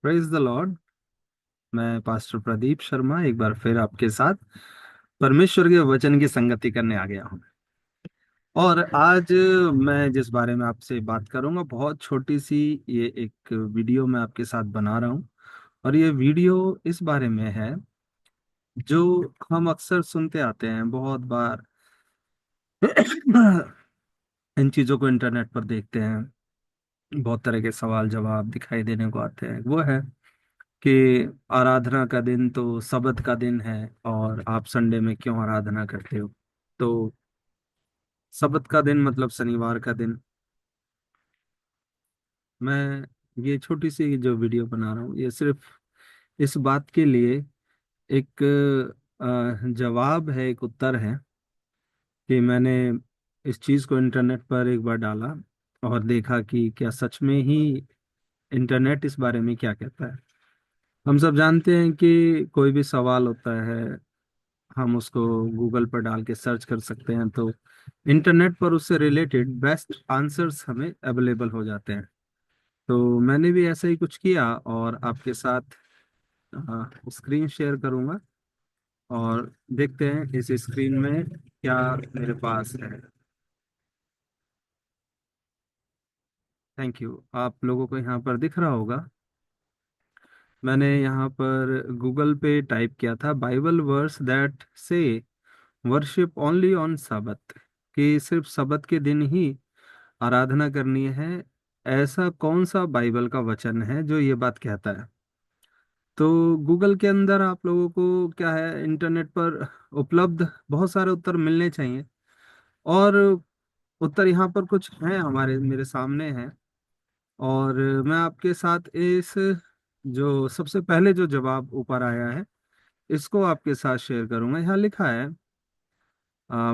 Praise the Lord. मैं pastor Pradeep Sharma एक बार फिर आपके साथ परमेश्वर के वचन की संगति करने आ गया हूँ। और आज मैं जिस बारे में आपसे बात करूंगा, बहुत छोटी सी ये एक वीडियो मैं आपके साथ बना रहा हूँ। और ये वीडियो इस बारे में है जो हम अक्सर सुनते आते हैं बहुत बार। इन चीजों को इंटरनेट पर देखते हैं, बहुत तरह के सवाल जवाब दिखाई देने को आते हैं। वो है कि आराधना का दिन तो सबत का दिन है, और आप संडे में क्यों आराधना करते हो? तो सबत का दिन मतलब शनिवार का दिन। मैं ये छोटी सी जो वीडियो बना रहा हूँ, ये सिर्फ इस बात के लिए एक जवाब है, एक उत्तर है कि मैंने इस चीज को इंटरनेट पर एक बार डाला और देखा कि क्या सच में ही इंटरनेट इस बारे में क्या कहता है। हम सब जानते हैं कि कोई भी सवाल होता है, हम उसको गूगल पर डाल के सर्च कर सकते हैं, तो इंटरनेट पर उससे रिलेटेड बेस्ट आंसर्स हमें अवेलेबल हो जाते हैं। तो मैंने भी ऐसा ही कुछ किया और आपके साथ स्क्रीन शेयर करूंगा, और देखते हैं इस स्क्रीन में क्या मेरे पास है। Thank you. आप लोगों को यहाँ पर दिख रहा होगा, मैंने यहाँ पर गूगल पे टाइप किया था बाइबल वर्स दैट से वर्शिप ओनली ऑन साबत, कि सिर्फ सबत के दिन ही आराधना करनी है। ऐसा कौन सा बाइबल का वचन है जो ये बात कहता है? तो गूगल के अंदर आप लोगों को क्या है, इंटरनेट पर उपलब्ध बहुत सारे उत्तर मिलने चाहिए। और उत्तर यहाँ पर कुछ हैं, हमारे मेरे सामने हैं। और मैं आपके साथ इस जो सबसे पहले जो जवाब ऊपर आया है, इसको आपके साथ शेयर करूंगा। यहाँ लिखा है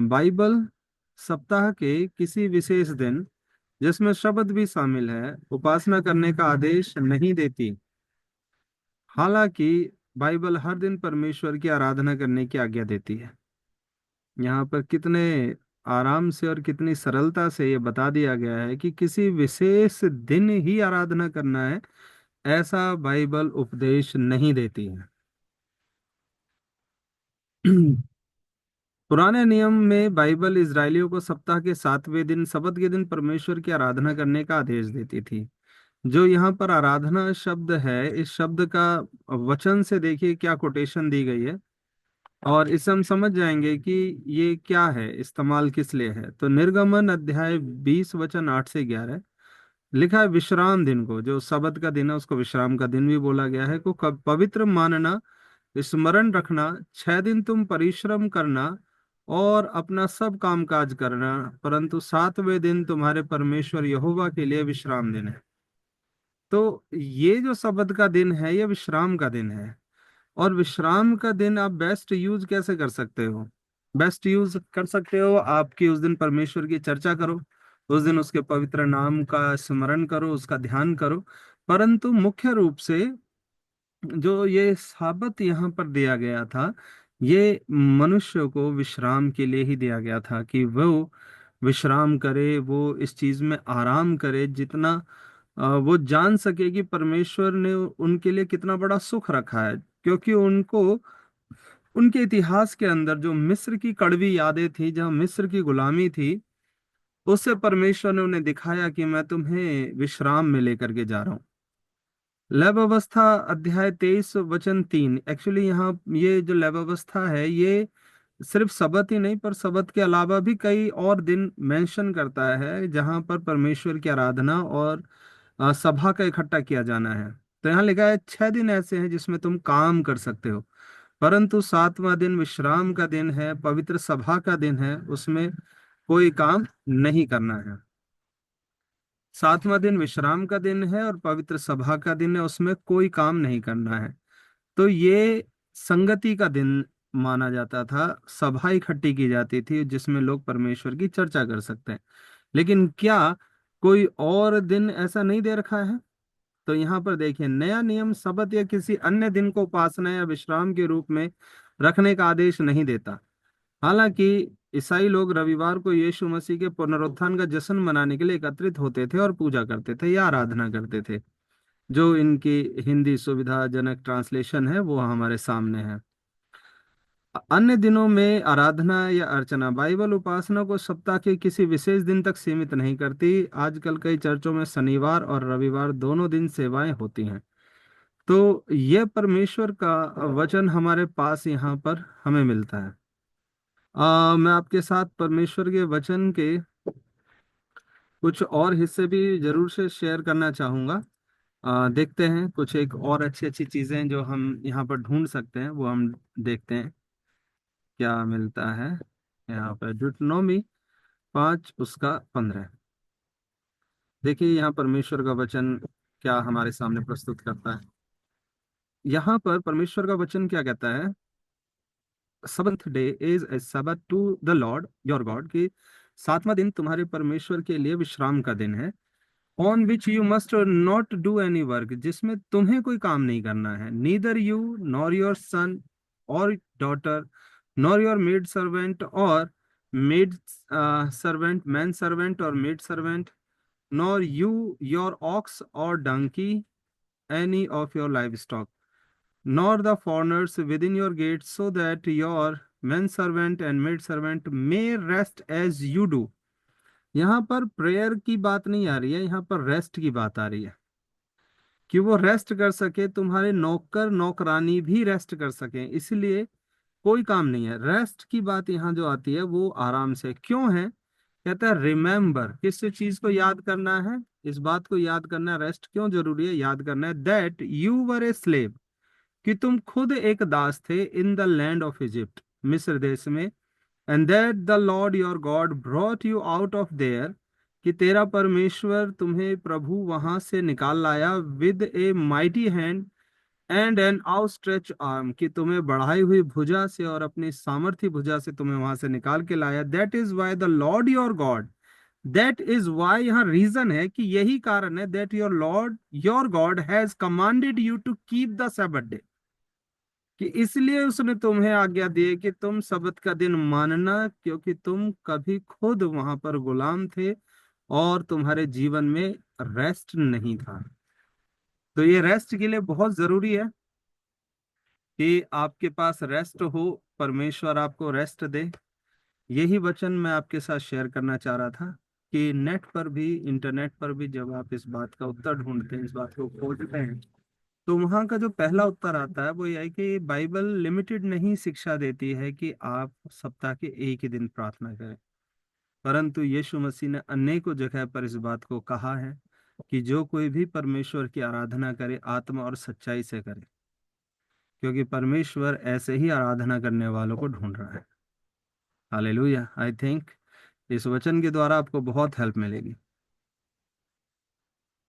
बाइबल सप्ताह के किसी विशेष दिन, जिसमें शब्द भी शामिल है, उपासना करने का आदेश नहीं देती। हालांकि बाइबल हर दिन परमेश्वर की आराधना करने की आज्ञा देती है। यहाँ पर कितने आराम से और कितनी सरलता से ये बता दिया गया है कि किसी विशेष दिन ही आराधना करना है, ऐसा बाइबल उपदेश नहीं देती है। पुराने नियम में बाइबल इजरायलियों को सप्ताह के 7वें दिन, सबत के दिन, परमेश्वर की आराधना करने का आदेश देती थी। जो यहाँ पर आराधना शब्द है, इस शब्द का वचन से देखिए क्या कोटेशन दी गई है, और इससे हम समझ जाएंगे कि ये क्या है, इस्तेमाल किस लिए है। तो निर्गमन अध्याय 20 वचन 8 से 11 लिखा है, विश्राम दिन को, जो सबत का दिन है उसको विश्राम का दिन भी बोला गया है, को पवित्र मानना, स्मरण रखना। 6 दिन तुम परिश्रम करना और अपना सब काम काज करना, परंतु 7वें दिन तुम्हारे परमेश्वर यहोवा के लिए विश्राम दिन है। तो ये जो सबत का दिन है, ये विश्राम का दिन है। और विश्राम का दिन आप बेस्ट यूज कैसे कर सकते हो? बेस्ट यूज कर सकते हो आपकी उस दिन परमेश्वर की चर्चा करो, उस दिन उसके पवित्र नाम का स्मरण करो, उसका ध्यान करो। परंतु मुख्य रूप से जो ये साबत यहाँ पर दिया गया था, ये मनुष्य को विश्राम के लिए ही दिया गया था, कि वो विश्राम करे, वो इस चीज में आराम करे, जितना वो जान सके कि परमेश्वर ने उनके लिए कितना बड़ा सुख रखा है। क्योंकि उनको उनके इतिहास के अंदर जो मिस्र की कड़वी यादें थी, जहाँ मिस्र की गुलामी थी, उससे परमेश्वर ने उन्हें दिखाया कि मैं तुम्हें विश्राम में लेकर के जा रहा हूँ। लय अवस्था अध्याय 23 वचन 3, एक्चुअली यहाँ ये जो लय अवस्था है, ये सिर्फ सबत ही नहीं, पर सबत के अलावा भी कई और दिन मेंशन करता है जहां पर परमेश्वर की आराधना और सभा का इकट्ठा किया जाना है। तो यहाँ लिखा है 6 दिन ऐसे हैं जिसमें तुम काम कर सकते हो, परंतु 7वां दिन विश्राम का दिन है, पवित्र सभा का दिन है, उसमें कोई काम नहीं करना है। 7वां दिन विश्राम का दिन है और पवित्र सभा का दिन है, उसमें कोई काम नहीं करना है। तो ये संगति का दिन माना जाता था, सभा इकट्ठी की जाती थी जिसमें लोग परमेश्वर की चर्चा कर सकते हैं। लेकिन क्या कोई और दिन ऐसा नहीं दे रखा है? तो यहाँ पर देखिए, नया नियम सबत या किसी अन्य दिन को उपासना या विश्राम के रूप में रखने का आदेश नहीं देता। हालांकि ईसाई लोग रविवार को यीशु मसीह के पुनरुत्थान का जश्न मनाने के लिए एकत्रित होते थे और पूजा करते थे या आराधना करते थे। जो इनकी हिंदी सुविधाजनक ट्रांसलेशन है वो हमारे सामने है। अन्य दिनों में आराधना या अर्चना, बाइबल उपासना को सप्ताह के किसी विशेष दिन तक सीमित नहीं करती। आजकल कई चर्चों में शनिवार और रविवार दोनों दिन सेवाएं होती हैं। तो यह परमेश्वर का वचन हमारे पास यहाँ पर हमें मिलता है। मैं आपके साथ परमेश्वर के वचन के कुछ और हिस्से भी जरूर से शेयर करना चाहूंगा। देखते हैं कुछ एक और अच्छी अच्छी चीजें जो हम यहाँ पर ढूंढ सकते हैं, वो हम देखते हैं क्या मिलता है। यहाँ पर डियूटेरोनोमी 5 उसका 15। देखिए यहाँ परमेश्वर का वचन क्या हमारे सामने प्रस्तुत करता है। यहाँ पर परमेश्वर का वचन क्या कहता है, seventh day is a sabbath to the Lord your God, की 7वां दिन तुम्हारे परमेश्वर के लिए विश्राम का दिन है। On which you must not do any work, जिसमें तुम्हें कोई काम नहीं करना है। Neither you nor your son or daughter nor your maid servant or maid servant, man servant or maid servant, nor you your ox or donkey, any of your livestock, nor the foreigners within your gates, so that your men servant and maid servant may rest as you do। यहाँ पर prayer की बात नहीं आ रही है, यहाँ पर rest की बात आ रही है कि वो रेस्ट कर सके, तुम्हारे नौकर नौकरानी भी रेस्ट कर सके, इसलिए कोई काम नहीं है। रेस्ट की बात यहाँ जो आती है वो आराम से क्यों है, कहता है रिमेम्बर, किस चीज को याद करना है, इस बात को याद करना है। रेस्ट क्यों जरूरी है, याद करना है that you were a slave, कि तुम खुद एक दास थे, in the land of Egypt, मिस्र देश में। And that the Lord your God brought you out of there, कि तेरा परमेश्वर तुम्हें प्रभु वहां से निकाल लाया। With a mighty hand and an outstretch arm, कि तुम्हें बढ़ाई हुई भुजा से और अपनी सामर्थी भुजा से तुम्हें वहां से निकाल के लाया। That is why the Lord your God, that is why, यहाँ रीजन है कि यही कारण है, that your Lord your God has commanded you to keep the sabbath day, कि इसलिए उसने तुम्हें आज्ञा दी है कि तुम सबत का दिन मानना, क्योंकि तुम कभी खुद वहां पर गुलाम थे और तुम्हारे जीवन में रेस्ट नहीं था। तो ये रेस्ट के लिए बहुत जरूरी है कि आपके पास रेस्ट हो, परमेश्वर आपको रेस्ट दे। यही वचन मैं आपके साथ शेयर करना चाह रहा था कि नेट पर भी, इंटरनेट पर भी जब आप इस बात का उत्तर ढूंढते हैं, इस बात को खोजते हैं, तो वहां का जो पहला उत्तर आता है वो यह है कि बाइबल लिमिटेड नहीं शिक्षा देती है कि आप सप्ताह के एक ही दिन प्रार्थना करें, परंतु यीशु मसीह ने अनेकों जगह पर इस बात को कहा है कि जो कोई भी परमेश्वर की आराधना करे आत्मा और सच्चाई से करे, क्योंकि परमेश्वर ऐसे ही आराधना करने वालों को ढूंढ रहा है। हालेलुया। आई थिंक इस वचन के द्वारा आपको बहुत हेल्प मिलेगी।